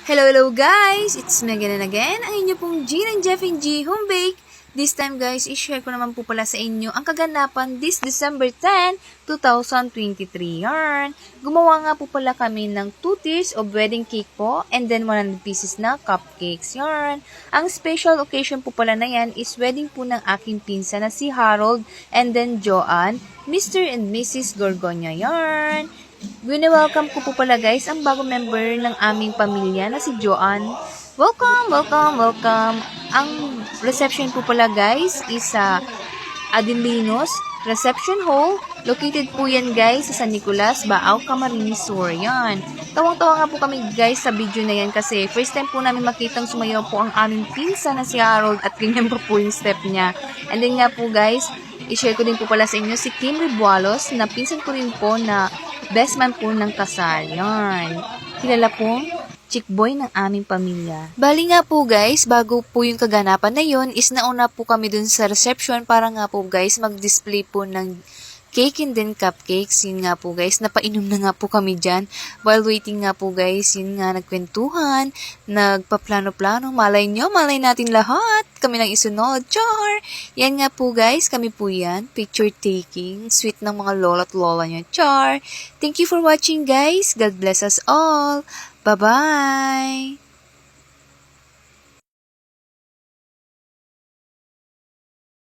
Hello guys! It's Megan again, ang inyo pong Jean and Jeff and G Home Bake. This time guys, i-share ko naman po pala sa inyo ang kaganapan this December 10, 2023. Yarn! Gumawa nga po pala kami ng 2 tiers of wedding cake po and then 100 pieces na cupcakes. Yarn! Ang special occasion po pala na yan is wedding po ng aking pinsa na si Harold and then Joanne, Mr. and Mrs. Gorgonya. Yarn! Welcome ko po pala guys ang bagong member ng aming pamilya na si Joanne. Welcome! Ang reception po pala guys is sa Adelinos Reception Hall. Located po yan guys sa San Nicolas, Baaw, Camarines Sur. Yan. Tawang-tawa nga po kami guys sa video na yan kasi first time po namin makitang sumayaw po ang aming pinsa na si Harold at ganyan pa po yung step niya. And then nga po guys, i-share ko din po pala sa inyo si Kim Ribualos na pinsan ko rin po na best man po ng kasal. Yarn. Kilala pong chick boy ng aming pamilya. Bali nga po guys, bago po yung kaganapan na yun, is nauna po kami dun sa reception para nga po guys mag-display po ng cake and then cupcakes. Yun nga po guys, napainom na nga po kami dyan. While waiting nga po guys, yun nga nagkwentuhan, nagpaplano-plano, malay natin lahat. Kami nang isunod, char! Yan nga po guys, kami po yan, picture taking, sweet ng mga lola at lola nyo, char! Thank you for watching guys, God bless us all! Bye-bye!